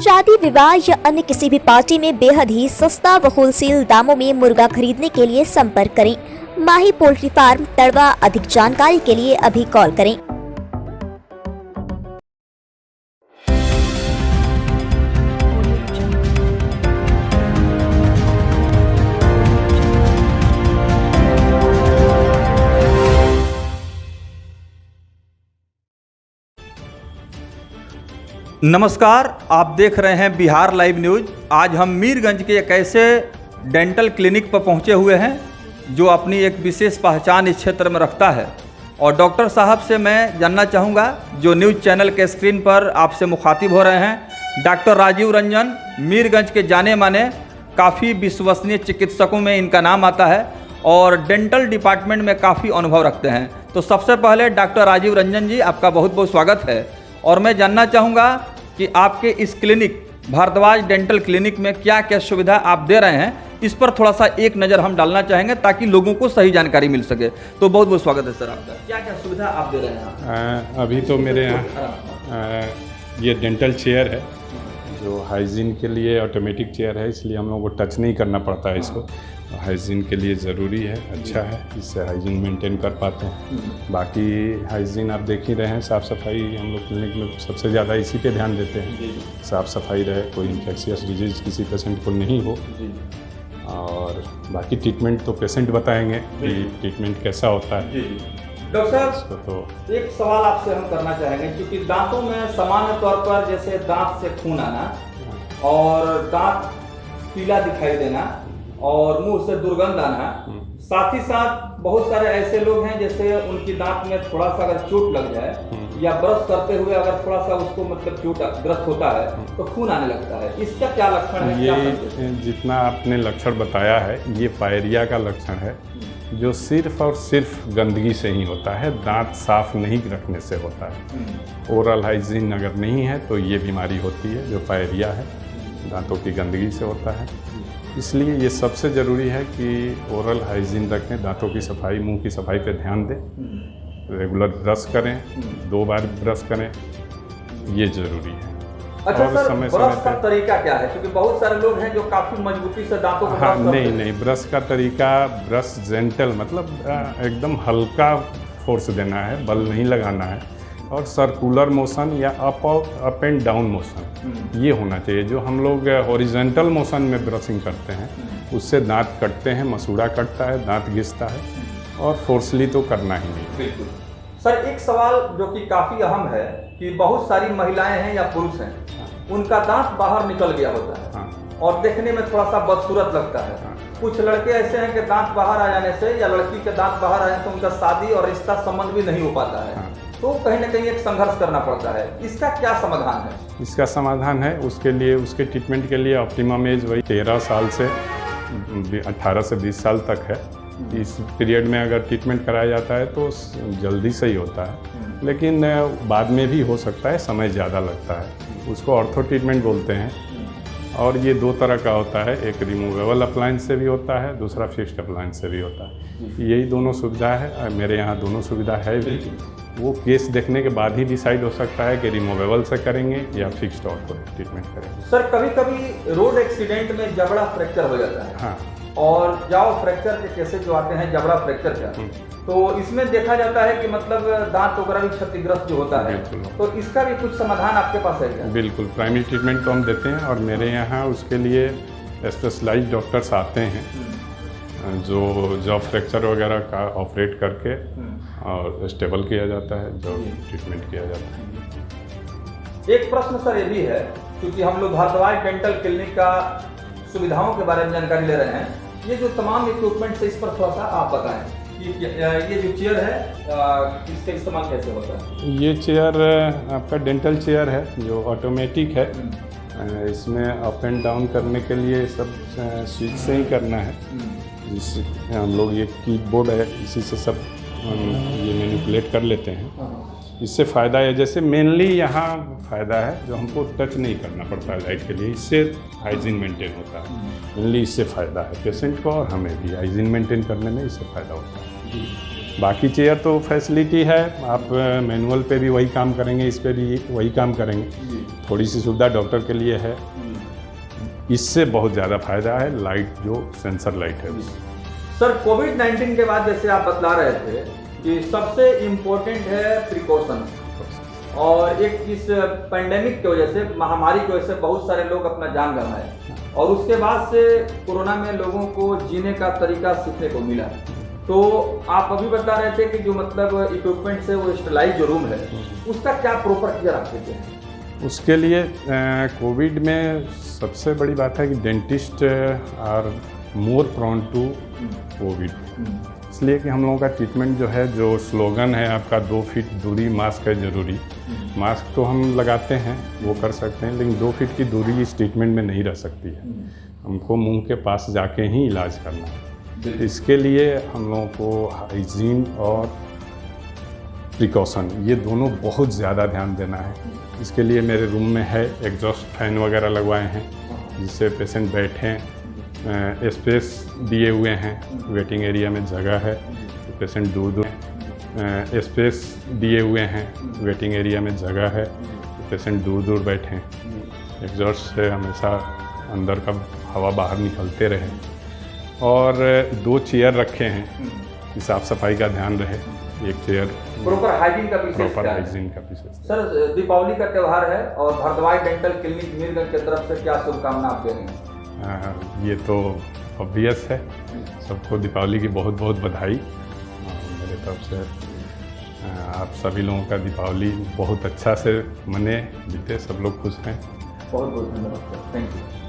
शादी, विवाह या अन्य किसी भी पार्टी में बेहद ही सस्ता व होलसेल दामों में मुर्गा खरीदने के लिए संपर्क करें। माही पोल्ट्री फार्म, तड़वा। अधिक जानकारी के लिए अभी कॉल करें। नमस्कार, आप देख रहे हैं बिहार लाइव न्यूज। आज हम मीरगंज के एक ऐसे डेंटल क्लिनिक पर पहुंचे हुए हैं जो अपनी एक विशेष पहचान इस क्षेत्र में रखता है। और डॉक्टर साहब से मैं जानना चाहूँगा, जो न्यूज़ चैनल के स्क्रीन पर आपसे मुखातिब हो रहे हैं, डॉक्टर राजीव रंजन, मीरगंज के जाने माने काफ़ी विश्वसनीय चिकित्सकों में इनका नाम आता है और डेंटल डिपार्टमेंट में काफ़ी अनुभव रखते हैं। तो सबसे पहले डॉक्टर राजीव रंजन जी, आपका बहुत बहुत स्वागत है। और मैं जानना चाहूँगा कि आपके इस क्लिनिक भारद्वाज डेंटल क्लिनिक में क्या क्या सुविधा आप दे रहे हैं, इस पर थोड़ा सा एक नज़र हम डालना चाहेंगे ताकि लोगों को सही जानकारी मिल सके। तो बहुत बहुत स्वागत है सर आपका। क्या क्या सुविधा आप दे रहे हैं? अभी तो मेरे यहाँ ये डेंटल चेयर है जो हाइजीन के लिए ऑटोमेटिक चेयर है, इसलिए हम लोगों को टच नहीं करना पड़ता है इसको। हाइजीन के लिए ज़रूरी है, अच्छा है, इससे हाइजीन मेंटेन कर पाते हैं। बाकी हाइजीन आप देख ही रहे हैं, साफ़ सफाई हम लोग क्लिनिक में सबसे ज़्यादा इसी पे ध्यान देते हैं। साफ़ सफाई रहे, कोई इन्फेक्शियस डिजीज़ किसी पेशेंट को नहीं हो। और बाकी ट्रीटमेंट तो पेशेंट बताएंगे कि ट्रीटमेंट कैसा होता है। डॉक्टर साहब, तो एक सवाल आपसे हम करना चाहेंगे, क्योंकि दांतों में सामान्य तौर पर जैसे दांत से खून आना और दांत पीला दिखाई देना और मुंह से दुर्गंध आना, साथ ही साथ बहुत सारे ऐसे लोग हैं जैसे उनकी दांत में थोड़ा सा अगर चोट लग जाए या ब्रश करते हुए अगर थोड़ा सा उसको मतलब चोट ग्रस्त होता है तो खून आने लगता है। इसका क्या लक्षण है? ये जितना आपने लक्षण बताया है, ये पायरिया का लक्षण है जो सिर्फ और सिर्फ गंदगी से ही होता है, दांत साफ नहीं रखने से होता है। ओरल हाइजीन अगर नहीं है तो ये बीमारी होती है जो पायरिया है, दांतों की गंदगी से होता है। इसलिए ये सबसे ज़रूरी है कि ओरल हाइजीन रखें, दांतों की सफाई, मुंह की सफाई पे ध्यान दें, रेगुलर ब्रश करें, 2 बार ब्रश करें, ये ज़रूरी है। अच्छा और सर, ब्रश का तरीका क्या है? क्योंकि बहुत सारे लोग हैं जो काफ़ी मजबूती से दांतों को नहीं, ब्रश का तरीका, ब्रश जेंटल मतलब एकदम हल्का फोर्स देना है, बल नहीं लगाना है, और सर्कुलर मोशन या अप एंड डाउन मोशन ये होना चाहिए। जो हम लोग हॉरिजॉन्टल मोशन में ब्रशिंग करते हैं उससे दांत कटते हैं, मसूड़ा कटता है, दांत घिसता है, और फोर्सली तो करना ही नहीं। बिल्कुल सर, एक सवाल जो कि काफ़ी अहम है कि बहुत सारी महिलाएं हैं या पुरुष हैं, उनका दांत बाहर निकल गया होता है और देखने में थोड़ा सा बदसूरत लगता है। कुछ लड़के ऐसे हैं कि दांत बाहर आ जाने से या लड़की के दांत बाहर आ जाने तो उनका शादी और रिश्ता संबंध भी नहीं हो पाता है, तो कहीं ना कहीं एक संघर्ष करना पड़ता है। इसका क्या समाधान है? इसका समाधान है, उसके लिए, उसके ट्रीटमेंट के लिए ऑप्टिमम एज वही 13 साल से 18 से 20 साल तक है। इस पीरियड में अगर ट्रीटमेंट कराया जाता है तो जल्दी सही होता है, लेकिन बाद में भी हो सकता है, समय ज़्यादा लगता है। उसको ऑर्थो ट्रीटमेंट बोलते हैं। और ये 2 तरह का होता है, एक रिमूवेबल अप्लायंस से भी होता है, दूसरा फिक्स्ड अप्लायंस से भी होता है। यही दोनों सुविधा है, मेरे यहाँ दोनों सुविधा है भी। वो केस देखने के बाद ही डिसाइड हो सकता है कि रिमूवेबल से करेंगे या फिक्स्ड ऑर्थो ट्रीटमेंट करेंगे। सर, कभी कभी रोड एक्सीडेंट में जबड़ा फ्रैक्चर हो जाता है। हाँ, और जाओ फ्रैक्चर के केसेस जो आते हैं जबड़ा फ्रैक्चर का, तो इसमें देखा जाता है कि मतलब दांत वगैरह भी क्षतिग्रस्त जो होता है, तो इसका भी कुछ समाधान आपके पास है क्या? बिल्कुल, प्राइमरी ट्रीटमेंट तो हम देते हैं और मेरे यहाँ उसके लिए स्पेशलाइज्ड डॉक्टर्स आते हैं जो जॉ फ्रैक्चर वगैरह का ऑपरेट करके और स्टेबल किया जाता है, जो ट्रीटमेंट किया जाता है। एक प्रश्न सर ये भी है, क्योंकि हम लोग भारद्वाज डेंटल क्लिनिक का सुविधाओं के बारे में जानकारी ले रहे हैं, ये जो तमाम इक्विपमेंट है इस पर थोड़ा सा आप बताएं कि ये जो चेयर है इसका इस्तेमाल कैसे होता है? ये चेयर आपका डेंटल चेयर है जो ऑटोमेटिक है। इसमें अप एंड डाउन करने के लिए सब स्विच से ही करना है, जिससे हम लोग, ये कीबोर्ड है, इसी से सब ये मैनिपुलेट कर लेते हैं। इससे फ़ायदा है, जैसे मेनली यहाँ फ़ायदा है जो हमको टच नहीं करना पड़ता है लाइट के लिए, इससे हाइजीन मेंटेन होता है। मेनली इससे फ़ायदा है पेशेंट को और हमें भी, हाइजीन मेंटेन करने में इससे फ़ायदा होता है। बाकी चेयर तो फैसिलिटी है, आप मैनुअल पे भी वही काम करेंगे, इस पे भी वही काम करेंगे। थोड़ी सी सुविधा डॉक्टर के लिए है, इससे बहुत ज़्यादा फायदा है लाइट, जो सेंसर लाइट है। सर कोविड-19 के बाद जैसे आप बतला रहे थे कि सबसे इम्पोर्टेंट है प्रिकॉशन, और एक इस पेंडेमिक की वजह से, महामारी की वजह से बहुत सारे लोग अपना जान गंवाए, और उसके बाद से कोरोना में लोगों को जीने का तरीका सीखने को मिला। तो आप अभी बता रहे थे कि जो मतलब इक्विपमेंट से वो स्टेलाइज जो रूम है, उसका क्या प्रॉपर केयर आप देते हैं? उसके लिए कोविड में सबसे बड़ी बात है कि dentist are more prone to COVID, इसलिए कि हम लोगों का ट्रीटमेंट जो है, जो स्लोगन है आपका 2 फीट दूरी, मास्क है ज़रूरी। मास्क तो हम लगाते हैं, वो कर सकते हैं, लेकिन 2 फीट की दूरी इस ट्रीटमेंट में नहीं रह सकती है। हमको मुंह के पास जाके ही इलाज करना है। इसके लिए हम लोगों को हाइजीन और प्रिकॉशन, ये दोनों बहुत ज़्यादा ध्यान देना है। इसके लिए मेरे रूम में है एग्जॉस्ट फैन वगैरह लगवाए हैं, जिससे पेशेंट बैठें, स्पेस दिए हुए हैं, वेटिंग एरिया में जगह है, तो पेशेंट दूर स्पेस दिए हुए हैं, वेटिंग एरिया में जगह है, तो पेशेंट दूर बैठें। एग्जॉस्ट से हमेशा अंदर का हवा बाहर निकलते रहे, और 2 चेयर रखे हैं कि साफ़ सफाई का ध्यान रहे। एक चेयर प्रॉपर हाइजीन का विशेष प्रॉपर ध्यान है। हाइजीन का विशेष। सर दीपावली का त्यौहार है, और भारद्वाज डेंटल क्लिनिक मीरगंज की तरफ से क्या शुभकामना आप दे रहे हैं? ये तो ऑब्वियस है, सबको दीपावली की बहुत बहुत बधाई। मेरे तरफ से आप सभी लोगों का दीपावली बहुत अच्छा से मने, बीते, सब लोग खुश हैं। बहुत बहुत धन्यवाद सर, थैंक यू।